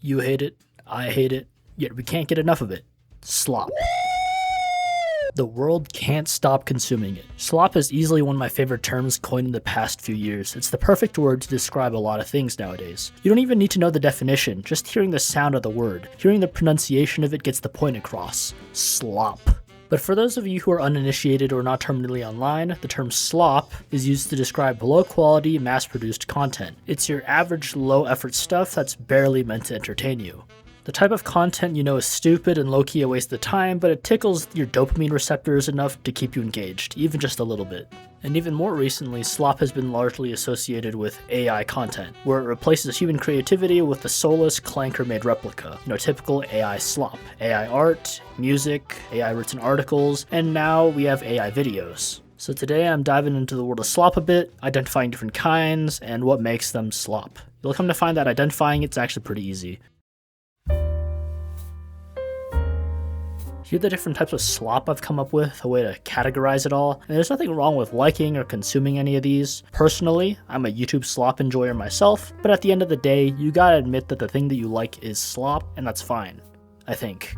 You hate it, I hate it, yet we can't get enough of it. Slop. The world can't stop consuming it. Slop is easily one of my favorite terms coined in the past few years. It's the perfect word to describe a lot of things nowadays. You don't even need to know the definition, just hearing the sound of the word. Hearing the pronunciation of it gets the point across. Slop. But for those of you who are uninitiated or not terminally online, the term slop is used to describe low-quality, mass-produced content. It's your average low-effort stuff that's barely meant to entertain you. The type of content you know is stupid and low-key a waste of time, but it tickles your dopamine receptors enough to keep you engaged, even just a little bit. And even more recently, slop has been largely associated with AI content, where it replaces human creativity with a soulless, clanker-made replica. Typical AI slop. AI art, music, AI written articles, and now we have AI videos. So today I'm diving into the world of slop a bit, identifying different kinds, and what makes them slop. You'll come to find that identifying it's actually pretty easy. Here are the different types of slop I've come up with, a way to categorize it all, and there's nothing wrong with liking or consuming any of these. Personally, I'm a YouTube slop enjoyer myself, but at the end of the day, you gotta admit that the thing that you like is slop, and that's fine. I think.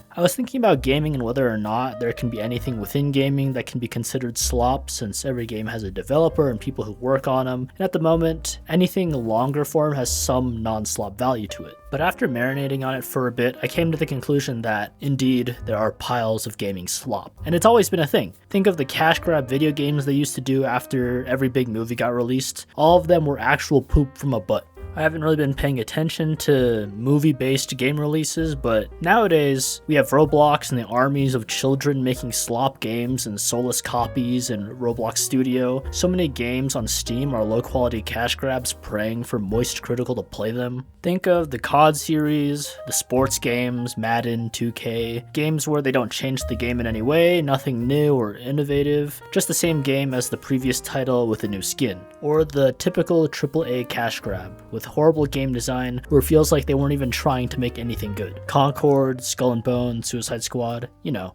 I was thinking about gaming and whether or not there can be anything within gaming that can be considered slop, since every game has a developer and people who work on them, and at the moment, anything longer form has some non-slop value to it. But after marinating on it for a bit, I came to the conclusion that, indeed, there are piles of gaming slop. And it's always been a thing. Think of the cash grab video games they used to do after every big movie got released. All of them were actual poop from a butt. I haven't really been paying attention to movie-based game releases, but nowadays we have Roblox and the armies of children making slop games and soulless copies in Roblox Studio. So many games on Steam are low-quality cash grabs praying for Moist Critical to play them. Think of the COD series, the sports games, Madden, 2K, games where they don't change the game in any way, nothing new or innovative, just the same game as the previous title with a new skin. Or the typical AAA cash grab, with horrible game design where it feels like they weren't even trying to make anything good. Concord, Skull and Bones, Suicide Squad,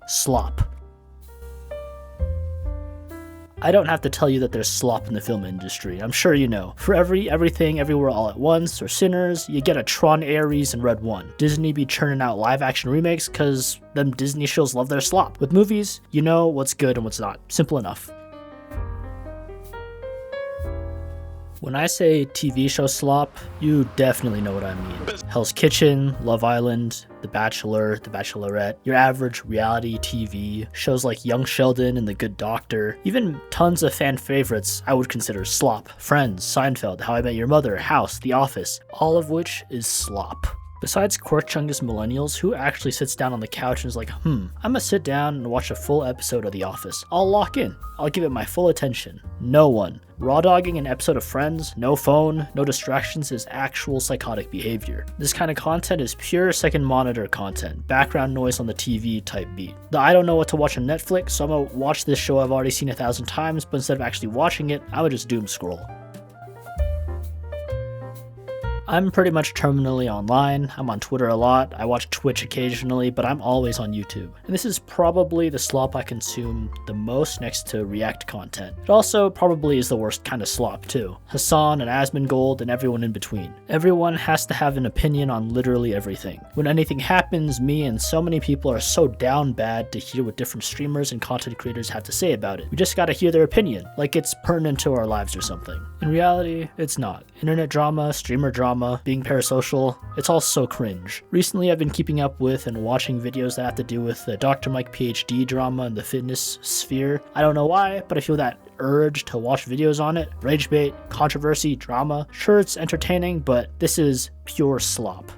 slop. I don't have to tell you that there's slop in the film industry, I'm sure you know. For everything, everywhere all at once, or Sinners, you get a Tron Ares and Red 1. Disney be churning out live action remakes cause them Disney shows love their slop. With movies, you know what's good and what's not. Simple enough. When I say TV show slop, you definitely know what I mean. Hell's Kitchen, Love Island, The Bachelor, The Bachelorette, your average reality TV, shows like Young Sheldon and The Good Doctor, even tons of fan favorites I would consider slop. Friends, Seinfeld, How I Met Your Mother, House, The Office, all of which is slop. Besides Quirk-Chungus millennials, who actually sits down on the couch and is like, I'm gonna sit down and watch a full episode of The Office. I'll lock in. I'll give it my full attention. No one. Raw dogging an episode of Friends, no phone, no distractions is actual psychotic behavior. This kind of content is pure second monitor content, background noise on the TV type beat. The I don't know what to watch on Netflix, so I'm gonna watch this show I've already seen 1,000 times, but instead of actually watching it, I would just doom scroll. I'm pretty much terminally online. I'm on Twitter a lot, I watch Twitch occasionally, but I'm always on YouTube. And this is probably the slop I consume the most next to React content. It also probably is the worst kind of slop too. Hassan and Asmongold and everyone in between. Everyone has to have an opinion on literally everything. When anything happens, me and so many people are so down bad to hear what different streamers and content creators have to say about it. We just gotta hear their opinion, like it's pertinent to our lives or something. In reality, it's not. Internet drama, streamer drama, being parasocial, it's all so cringe. Recently I've been keeping up with and watching videos that have to do with the Dr. Mike PhD drama in the fitness sphere. I don't know why, but I feel that urge to watch videos on it. Rage bait, controversy, drama. Sure, it's entertaining, but this is pure slop.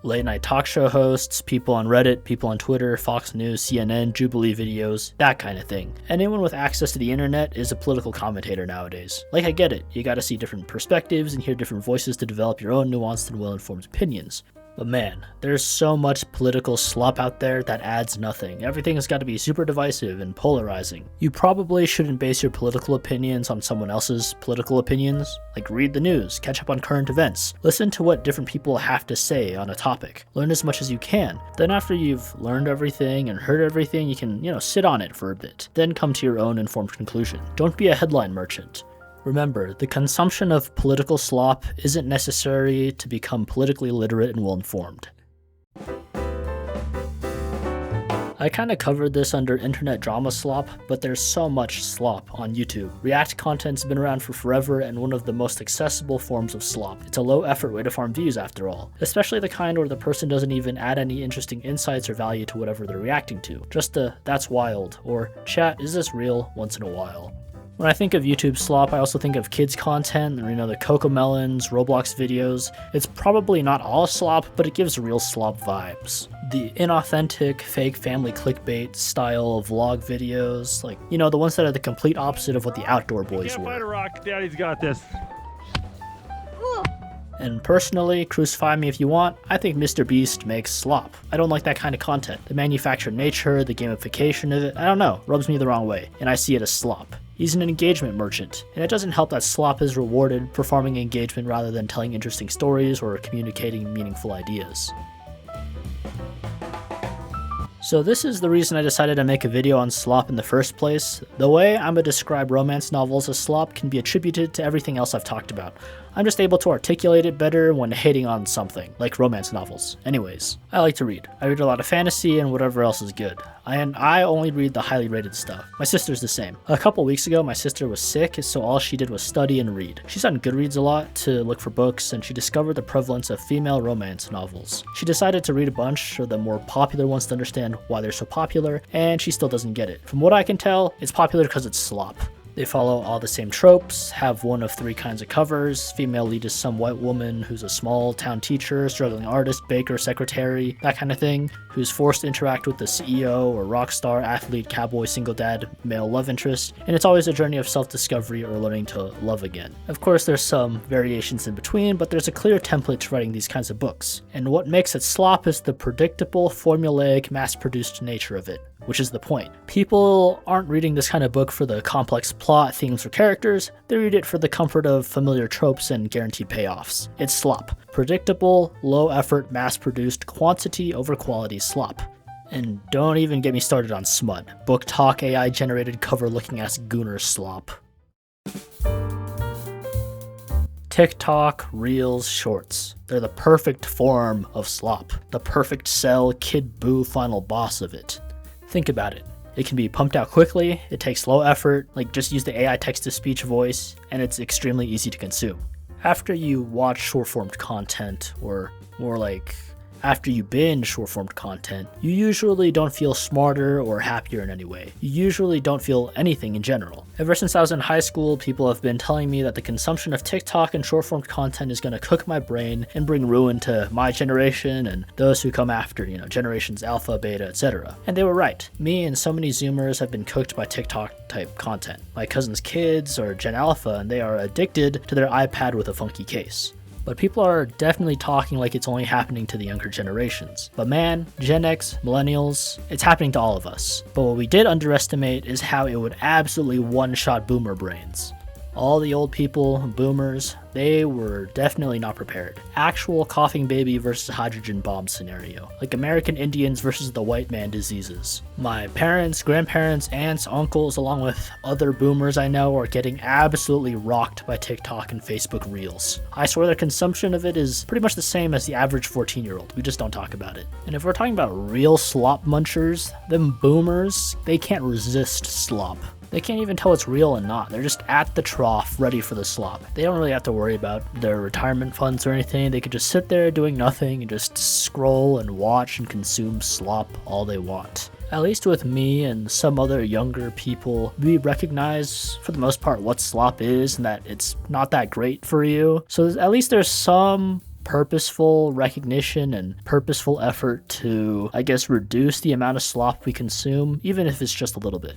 Late night talk show hosts, people on Reddit, people on Twitter, Fox News, CNN, Jubilee videos, that kind of thing. Anyone with access to the internet is a political commentator nowadays. Like, I get it, you gotta see different perspectives and hear different voices to develop your own nuanced and well-informed opinions. But man, there's so much political slop out there that adds nothing. Everything has got to be super divisive and polarizing. You probably shouldn't base your political opinions on someone else's political opinions. Like, read the news, catch up on current events, listen to what different people have to say on a topic. Learn as much as you can. Then after you've learned everything and heard everything, you can, sit on it for a bit. Then come to your own informed conclusion. Don't be a headline merchant. Remember, the consumption of political slop isn't necessary to become politically literate and well-informed. I kinda covered this under internet drama slop, but there's so much slop on YouTube. React content's been around for forever and one of the most accessible forms of slop. It's a low effort way to farm views after all, especially the kind where the person doesn't even add any interesting insights or value to whatever they're reacting to. Just the "that's wild" or "chat, is this real?" once in a while. When I think of YouTube slop, I also think of kids content, the Cocomelons, Roblox videos. It's probably not all slop, but it gives real slop vibes. The inauthentic, fake family clickbait style vlog videos, the ones that are the complete opposite of what the Outdoor Boys Can't were. fight a rock, Daddy's got this. And personally, crucify me if you want, I think Mr. Beast makes slop. I don't like that kind of content. The manufactured nature, the gamification of it, I don't know, rubs me the wrong way, and I see it as slop. He's an engagement merchant, and it doesn't help that slop is rewarded for farming engagement rather than telling interesting stories or communicating meaningful ideas. So this is the reason I decided to make a video on slop in the first place. The way I'm gonna describe romance novels as slop can be attributed to everything else I've talked about. I'm just able to articulate it better when hating on something, like romance novels. Anyways, I like to read. I read a lot of fantasy and whatever else is good. I only read the highly rated stuff. My sister's the same. A couple weeks ago, my sister was sick, so all she did was study and read. She's on Goodreads a lot to look for books, and she discovered the prevalence of female romance novels. She decided to read a bunch of the more popular ones to understand why they're so popular, and she still doesn't get it. From what I can tell, it's popular because it's slop. They follow all the same tropes, have one of three kinds of covers. Female lead is some white woman who's a small town teacher, struggling artist, baker, secretary, that kind of thing, who's forced to interact with the CEO or rock star, athlete, cowboy, single dad, male love interest, and it's always a journey of self-discovery or learning to love again. Of course, there's some variations in between, but there's a clear template to writing these kinds of books. And what makes it slop is the predictable, formulaic, mass-produced nature of it, which is the point. People aren't reading this kind of book for the complex plot, themes, or characters. They read it for the comfort of familiar tropes and guaranteed payoffs. It's slop. Predictable, low-effort, mass-produced, quantity over quality slop. And don't even get me started on smut. Book talk AI-generated cover-looking-ass gooner slop. TikTok, Reels, Shorts. They're the perfect form of slop. The perfect sell, kid boo final boss of it. Think about it. It can be pumped out quickly, it takes low effort, just use the AI text-to-speech voice, and it's extremely easy to consume. After you watch short-formed content, or more like after you binge short-formed content, you usually don't feel smarter or happier in any way. You usually don't feel anything in general. Ever since I was in high school, people have been telling me that the consumption of TikTok and short-formed content is going to cook my brain and bring ruin to my generation and those who come after, generations alpha, beta, etc. And they were right. Me and so many Zoomers have been cooked by TikTok-type content. My cousin's kids are Gen Alpha, and they are addicted to their iPad with a funky case. But people are definitely talking like it's only happening to the younger generations. But man, Gen X, millennials, it's happening to all of us. But what we did underestimate is how it would absolutely one-shot boomer brains. All the old people, boomers, they were definitely not prepared. Actual coughing baby versus hydrogen bomb scenario. Like American Indians versus the white man diseases. My parents, grandparents, aunts, uncles, along with other boomers I know are getting absolutely rocked by TikTok and Facebook Reels. I swear their consumption of it is pretty much the same as the average 14-year-old. We just don't talk about it. And if we're talking about real slop munchers, them boomers, they can't resist slop. They can't even tell it's real and not. They're just at the trough, ready for the slop. They don't really have to worry about their retirement funds or anything. They could just sit there doing nothing and just scroll and watch and consume slop all they want. At least with me and some other younger people, we recognize, for the most part, what slop is and that it's not that great for you. So at least there's some purposeful recognition and purposeful effort to, reduce the amount of slop we consume, even if it's just a little bit.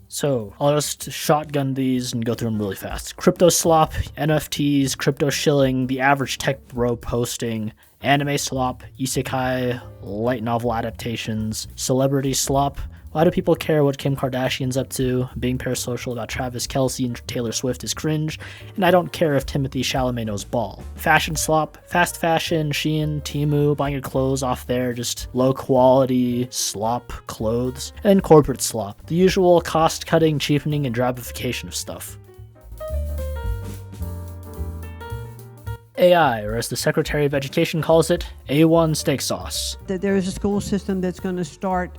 So I'll just shotgun these and go through them really fast. Crypto slop, NFTs, crypto shilling, the average tech bro posting, anime slop, isekai, light novel adaptations, celebrity slop. Why do people care what Kim Kardashian's up to? Being parasocial about Travis Kelce and Taylor Swift is cringe, and I don't care if Timothée Chalamet knows ball. Fashion slop, fast fashion, Shein, Temu, buying your clothes off there, just low quality slop clothes. And then corporate slop, the usual cost cutting, cheapening, and drabification of stuff. AI, or as the Secretary of Education calls it, A1 steak sauce. There is a school system that's going to start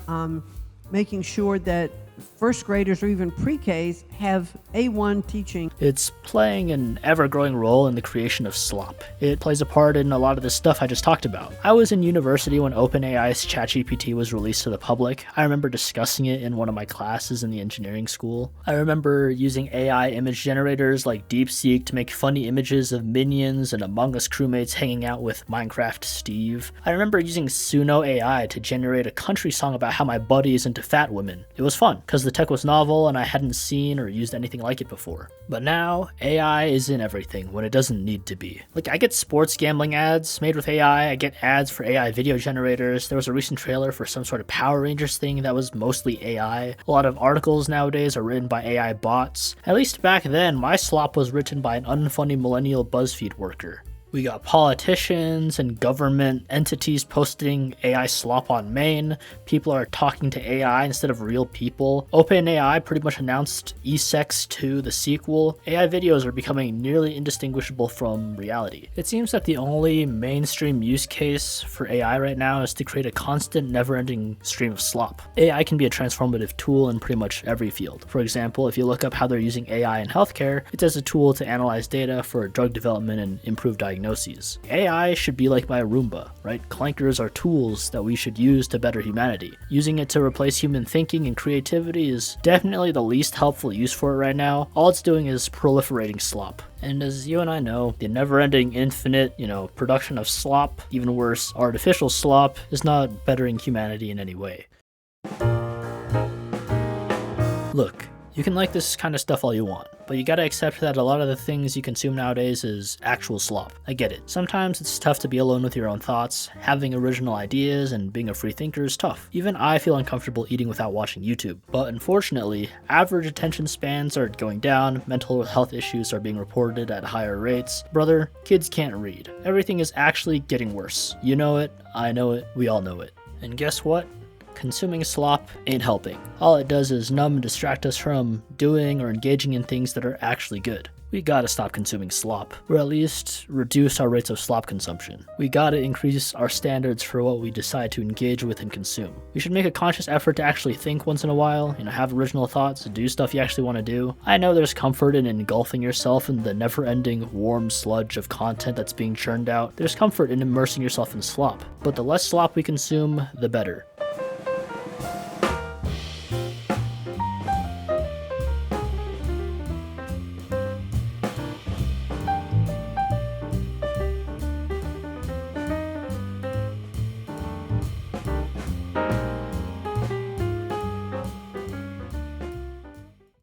making sure that first graders or even pre-Ks have A1 teaching. It's playing an ever-growing role in the creation of slop. It plays a part in a lot of the stuff I just talked about. I was in university when OpenAI's ChatGPT was released to the public. I remember discussing it in one of my classes in the engineering school. I remember using AI image generators like DeepSeek to make funny images of minions and Among Us crewmates hanging out with Minecraft Steve. I remember using Suno AI to generate a country song about how my buddy is into fat women. It was fun, because the tech was novel and I hadn't seen or used anything like it before. But now, AI is in everything when it doesn't need to be. Like, I get sports gambling ads made with AI, I get ads for AI video generators, there was a recent trailer for some sort of Power Rangers thing that was mostly AI. A lot of articles nowadays are written by AI bots. At least back then, my slop was written by an unfunny millennial BuzzFeed worker. We got politicians and government entities posting AI slop on main. People are talking to AI instead of real people. OpenAI pretty much announced ESEX 2, the sequel. AI videos are becoming nearly indistinguishable from reality. It seems that the only mainstream use case for AI right now is to create a constant, never-ending stream of slop. AI can be a transformative tool in pretty much every field. For example, if you look up how they're using AI in healthcare, it's as a tool to analyze data for drug development and improve diagnosis. AI should be like my Roomba, right? Clankers are tools that we should use to better humanity. Using it to replace human thinking and creativity is definitely the least helpful use for it right now. All it's doing is proliferating slop. And as you and I know, the never-ending infinite, production of slop, even worse, artificial slop, is not bettering humanity in any way. Look, you can like this kind of stuff all you want, but you gotta accept that a lot of the things you consume nowadays is actual slop. I get it. Sometimes it's tough to be alone with your own thoughts. Having original ideas and being a free thinker is tough. Even I feel uncomfortable eating without watching YouTube. But unfortunately, average attention spans are going down, mental health issues are being reported at higher rates. Brother, kids can't read. Everything is actually getting worse. You know it, I know it, we all know it. And guess what? Consuming slop ain't helping. All it does is numb and distract us from doing or engaging in things that are actually good. We gotta stop consuming slop, or at least reduce our rates of slop consumption. We gotta increase our standards for what we decide to engage with and consume. We should make a conscious effort to actually think once in a while, have original thoughts, do stuff you actually want to do. I know there's comfort in engulfing yourself in the never-ending warm sludge of content that's being churned out. There's comfort in immersing yourself in slop, but the less slop we consume, the better.